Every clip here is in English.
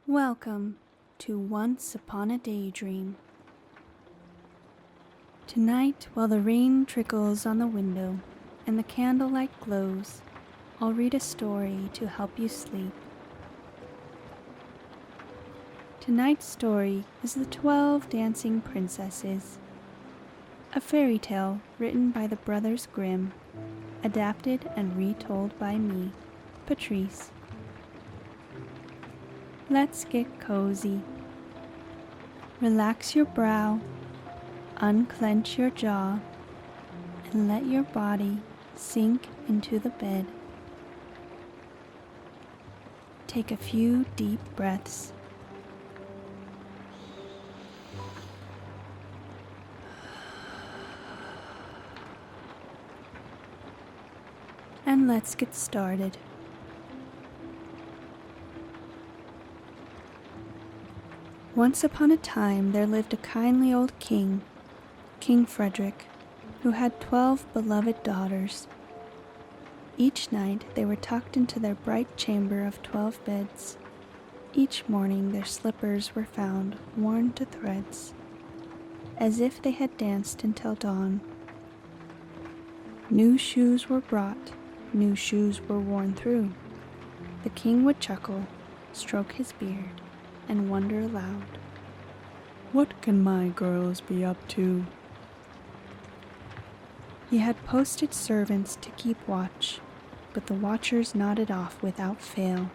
Welcome to Once Upon a Daydream. Tonight, while the rain trickles on the window and the candlelight glows, I'll read a story to help you sleep. Tonight's story is The 12 Dancing Princesses, a fairy tale written by the brothers Grimm, adapted and retold by me, Patrice. Let's get cozy. Relax your brow, unclench your jaw, and let your body sink into the bed. Take a few deep breaths. And let's get started. Once upon a time there lived a kindly old king, King Frederick, who had 12 beloved daughters. Each night they were tucked into their bright chamber of 12 beds. Each morning their slippers were found worn to threads, as if they had danced until dawn. New shoes were brought, new shoes were worn through. The king would chuckle, stroke his beard, and wonder aloud, "What can my girls be up to?" He had posted servants to keep watch, but the watchers nodded off without fail,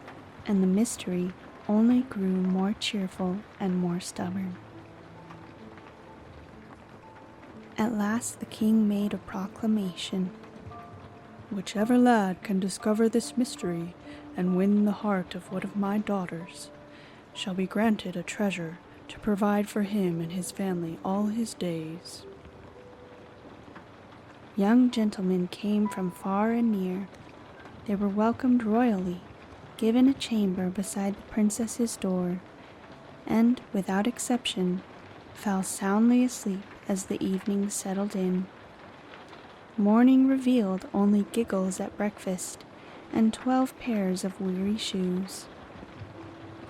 and the mystery only grew more cheerful and more stubborn. At last the king made a proclamation. "Whichever lad can discover this mystery and win the heart of one of my daughters shall be granted a treasure to provide for him and his family all his days." Young gentlemen came from far and near. They were welcomed royally, given a chamber beside the princess's door, and, without exception, fell soundly asleep as the evening settled in. Morning revealed only giggles at breakfast and 12 pairs of weary shoes.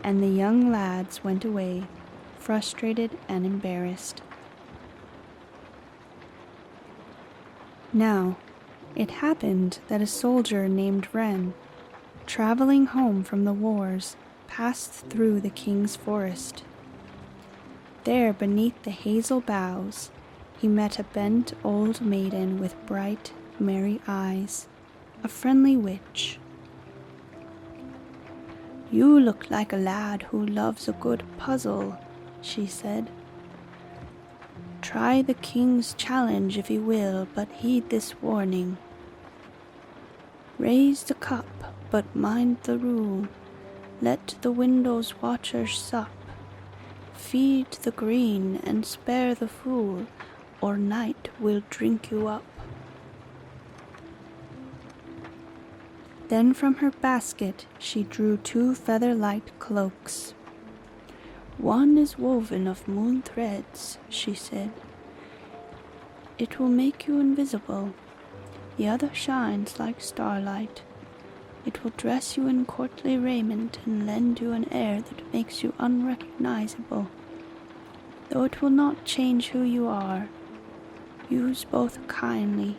And the young lads went away, frustrated and embarrassed. Now, it happened that a soldier named Wren, traveling home from the wars, passed through the king's forest. There, beneath the hazel boughs, he met a bent old maiden with bright, merry eyes, a friendly witch. "You look like a lad who loves a good puzzle," she said. "Try the king's challenge if you will, but heed this warning. Raise the cup, but mind the rule. Let the window's watchers sup. Feed the green and spare the fool, or night will drink you up." Then from her basket she drew 2 feather-light cloaks. "One is woven of moon threads," she said. "It will make you invisible. The other shines like starlight. It will dress you in courtly raiment and lend you an air that makes you unrecognizable. Though it will not change who you are. Use both kindly."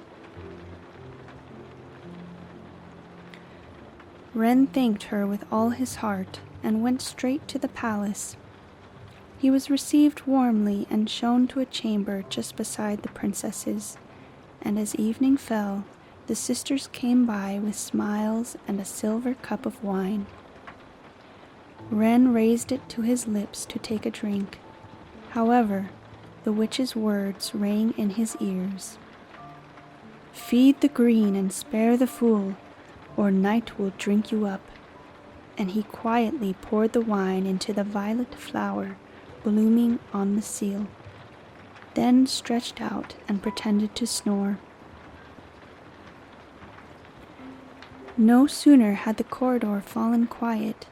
Wren thanked her with all his heart and went straight to the palace. He was received warmly and shown to a chamber just beside the princesses, and as evening fell, the sisters came by with smiles and a silver cup of wine. Wren raised it to his lips to take a drink. However, the witch's words rang in his ears. "Feed the green and spare the fool, or night will drink you up." And he quietly poured the wine into the violet flower blooming on the seal, then stretched out and pretended to snore. No sooner had the corridor fallen quiet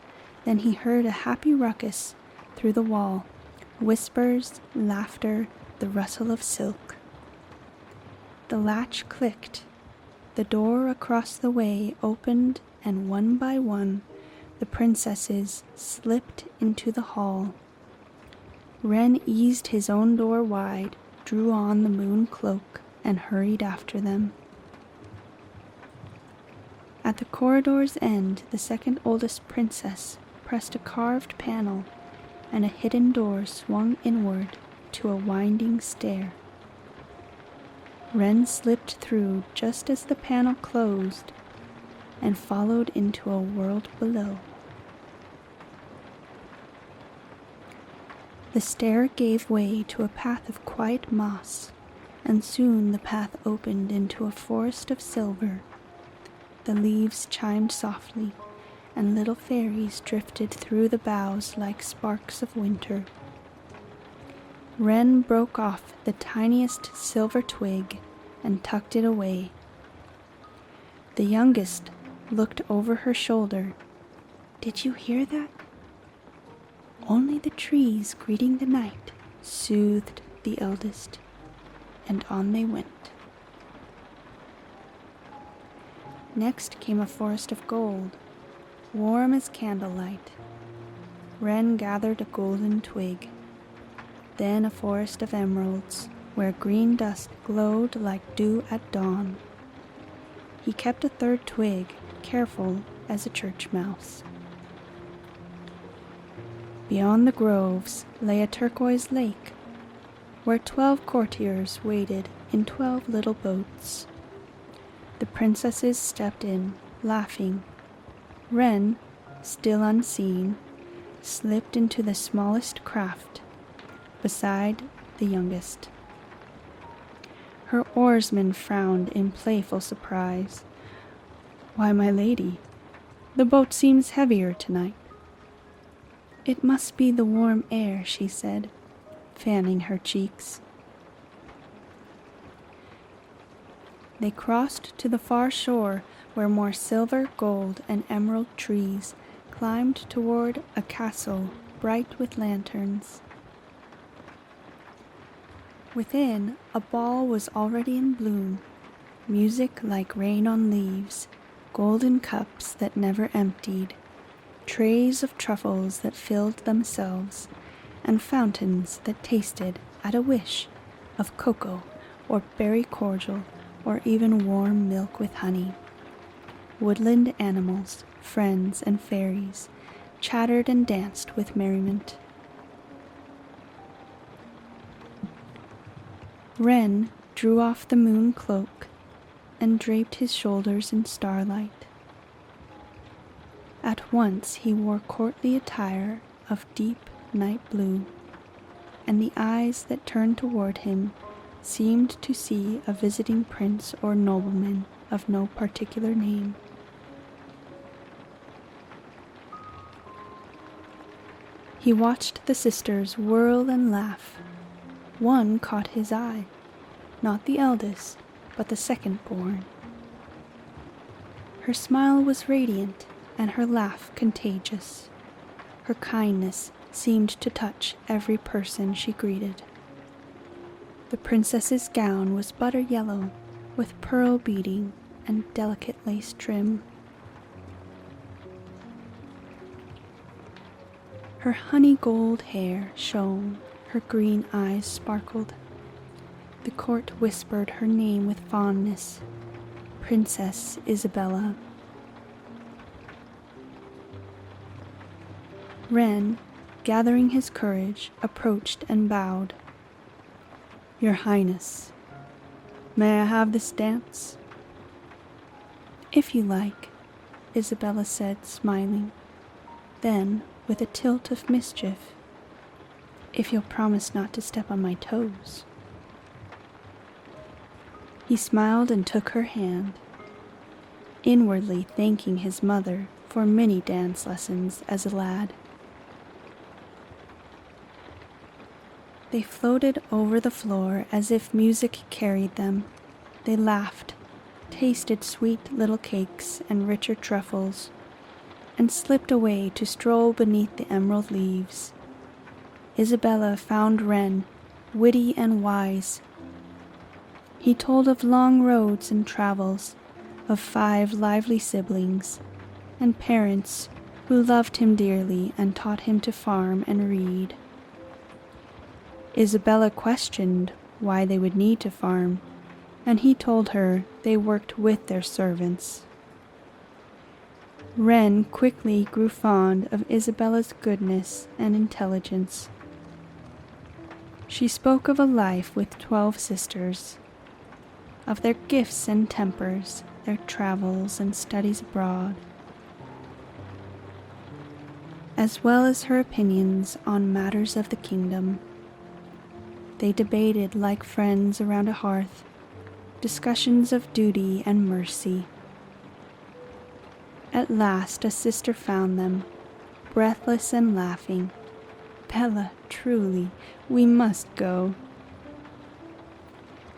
than he heard a happy ruckus through the wall, whispers, laughter, the rustle of silk. The latch clicked. The door across the way opened, and one by one the princesses slipped into the hall. Wren eased his own door wide, drew on the moon cloak, and hurried after them. At the corridor's end, the second oldest princess pressed a carved panel, and a hidden door swung inward to a winding stair. Wren slipped through just as the panel closed and followed into a world below. The stair gave way to a path of quiet moss, and soon the path opened into a forest of silver. The leaves chimed softly, and little fairies drifted through the boughs like sparks of winter. Wren broke off the tiniest silver twig and tucked it away. The youngest looked over her shoulder. "Did you hear that?" "Only the trees greeting the night," soothed the eldest, and on they went. Next came a forest of gold, warm as candlelight. Wren gathered a golden twig. Then a forest of emeralds, where green dust glowed like dew at dawn. He kept a third twig, careful as a church mouse. Beyond the groves lay a turquoise lake, where 12 courtiers waited in 12 little boats. The princesses stepped in, laughing. Wren, still unseen, slipped into the smallest craft, beside the youngest. Her oarsman frowned in playful surprise. "Why, my lady, the boat seems heavier tonight." "It must be the warm air," she said, fanning her cheeks. They crossed to the far shore, where more silver, gold, and emerald trees climbed toward a castle bright with lanterns. Within, a ball was already in bloom, music like rain on leaves, golden cups that never emptied, trays of truffles that filled themselves, and fountains that tasted, at a wish, of cocoa or berry cordial or even warm milk with honey. Woodland animals, friends, and fairies chattered and danced with merriment. Wren drew off the moon cloak and draped his shoulders in starlight. At once he wore courtly attire of deep night blue, and the eyes that turned toward him seemed to see a visiting prince or nobleman of no particular name. He watched the sisters whirl and laugh. One caught his eye, not the eldest, but the second-born. Her smile was radiant, and her laugh contagious. Her kindness seemed to touch every person she greeted. The princess's gown was butter yellow, with pearl beading and delicate lace trim. Her honey gold hair shone, her green eyes sparkled. The court whispered her name with fondness, Princess Isabella. Wren, gathering his courage, approached and bowed. "Your Highness, may I have this dance?" "If you like," Isabella said, smiling. Then, with a tilt of mischief, "if you'll promise not to step on my toes." He smiled and took her hand, inwardly thanking his mother for many dance lessons as a lad. They floated over the floor as if music carried them. They laughed, tasted sweet little cakes and richer truffles, and slipped away to stroll beneath the emerald leaves. Isabella found Wren witty and wise. He told of long roads and travels, of 5 lively siblings, and parents who loved him dearly and taught him to farm and read. Isabella questioned why they would need to farm, and he told her they worked with their servants. Wren quickly grew fond of Isabella's goodness and intelligence. She spoke of a life with 12 sisters, of their gifts and tempers, their travels and studies abroad, as well as her opinions on matters of the kingdom. They debated like friends around a hearth, discussions of duty and mercy. At last a sister found them, breathless and laughing. "Bella, truly, we must go."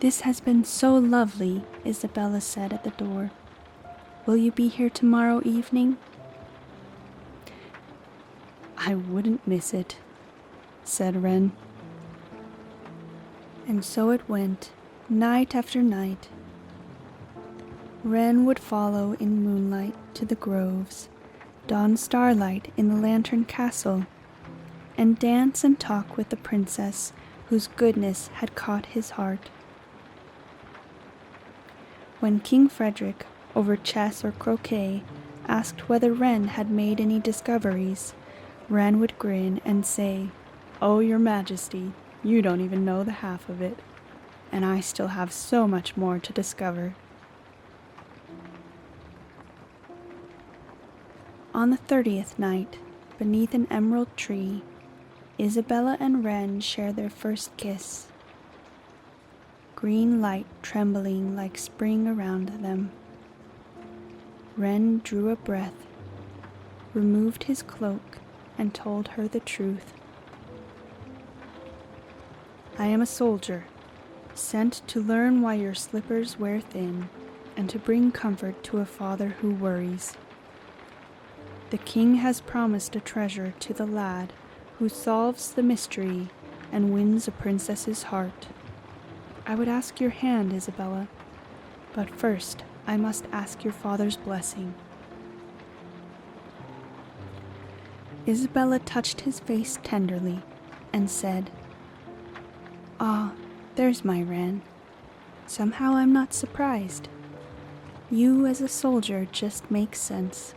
"This has been so lovely," Isabella said at the door. "Will you be here tomorrow evening?" "I wouldn't miss it," said Wren. And so it went, night after night. Wren would follow in moonlight to the groves, don starlight in the lantern castle, and dance and talk with the princess whose goodness had caught his heart. When King Frederick, over chess or croquet, asked whether Wren had made any discoveries, Wren would grin and say, "Oh, your Majesty, you don't even know the half of it, and I still have so much more to discover." On the 30th night, beneath an emerald tree, Isabella and Wren share their first kiss. Green light trembling like spring around them. Wren drew a breath, removed his cloak, and told her the truth. "I am a soldier, sent to learn why your slippers wear thin, and to bring comfort to a father who worries. The king has promised a treasure to the lad who solves the mystery and wins a princess's heart. I would ask your hand, Isabella, but first I must ask your father's blessing." Isabella touched his face tenderly and said, "Ah, there's my Wren. Somehow I'm not surprised. You as a soldier just make sense.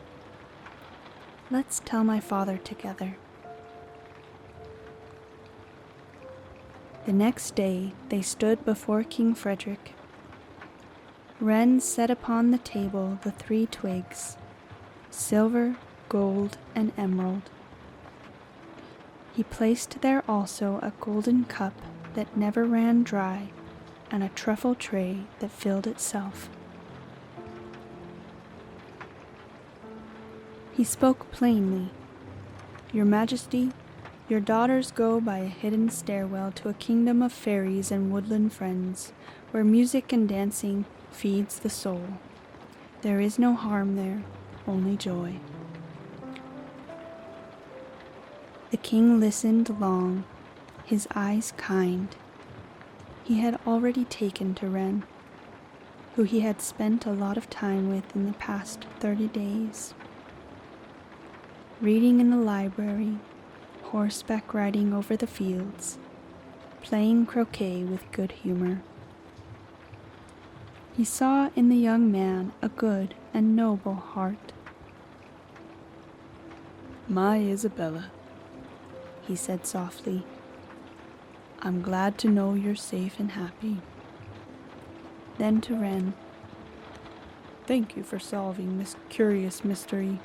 Let's tell my father together." The next day they stood before King Frederick. Wren set upon the table the 3 twigs, silver, gold, and emerald. He placed there also a golden cup that never ran dry, and a truffle tray that filled itself. He spoke plainly. "Your Majesty, your daughters go by a hidden stairwell to a kingdom of fairies and woodland friends, where music and dancing feeds the soul. There is no harm there, only joy." The king listened long, his eyes kind. He had already taken to Wren, who he had spent a lot of time with in the past 30 days. Reading in the library, horseback riding over the fields, playing croquet with good humor. He saw in the young man a good and noble heart. "My Isabella," he said softly, "I'm glad to know you're safe and happy." Then to Wren, "Thank you for solving this curious mystery,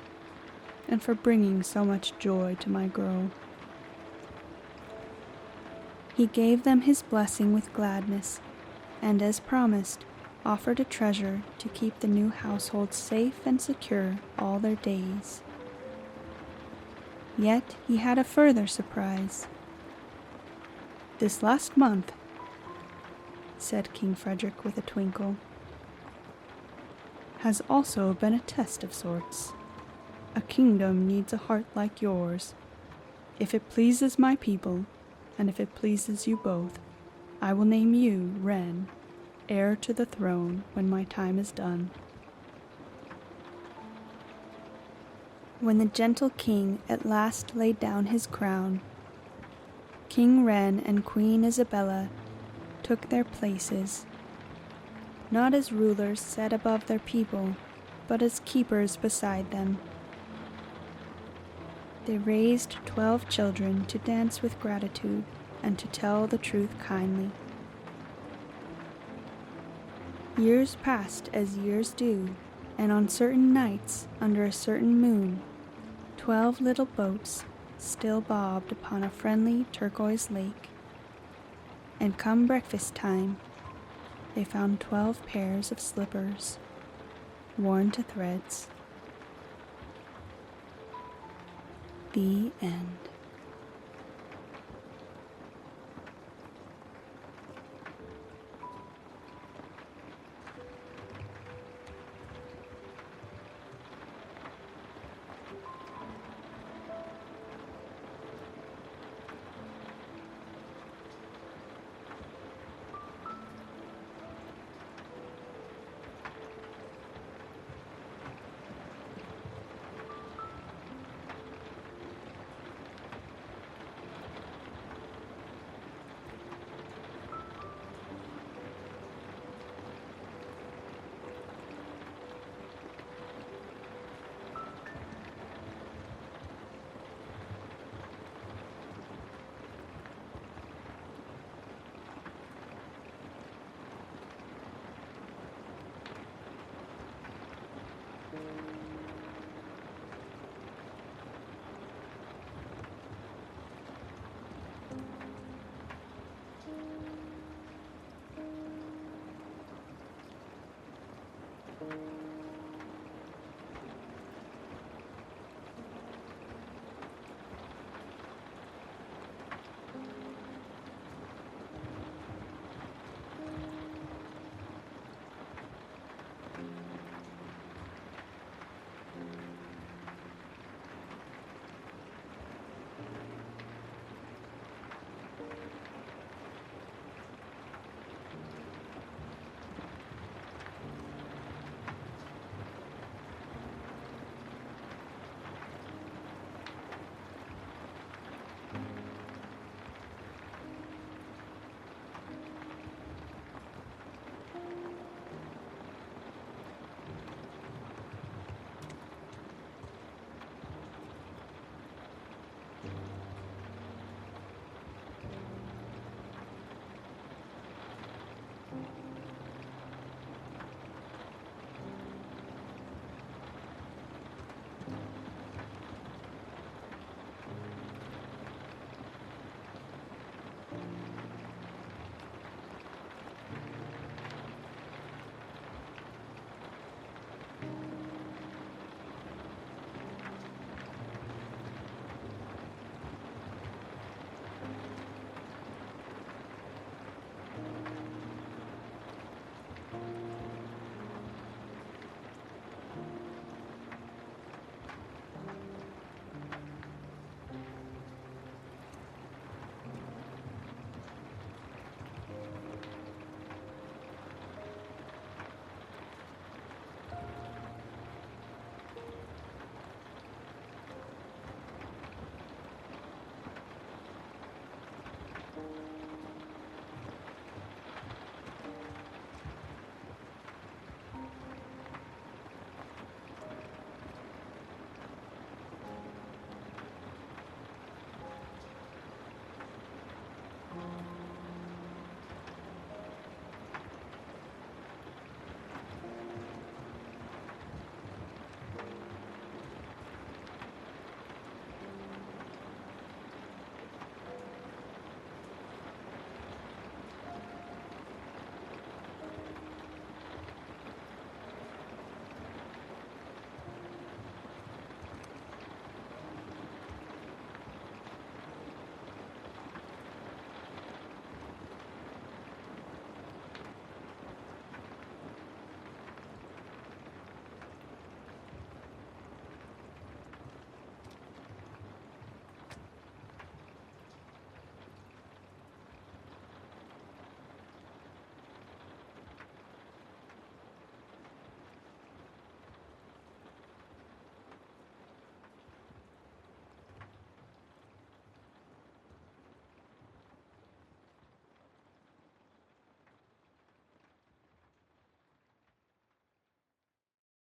and for bringing so much joy to my girl." He gave them his blessing with gladness, and as promised, offered a treasure to keep the new household safe and secure all their days. Yet he had a further surprise. "This last month," said King Frederick with a twinkle, "has also been a test of sorts. A kingdom needs a heart like yours. If it pleases my people, and if it pleases you both, I will name you, Wren, heir to the throne when my time is done." When the gentle king at last laid down his crown, King Wren and Queen Isabella took their places, not as rulers set above their people, but as keepers beside them. They raised 12 children to dance with gratitude and to tell the truth kindly. Years passed as years do, and on certain nights, under a certain moon, 12 little boats still bobbed upon a friendly turquoise lake, and come breakfast time, they found 12 pairs of slippers, worn to threads. The end.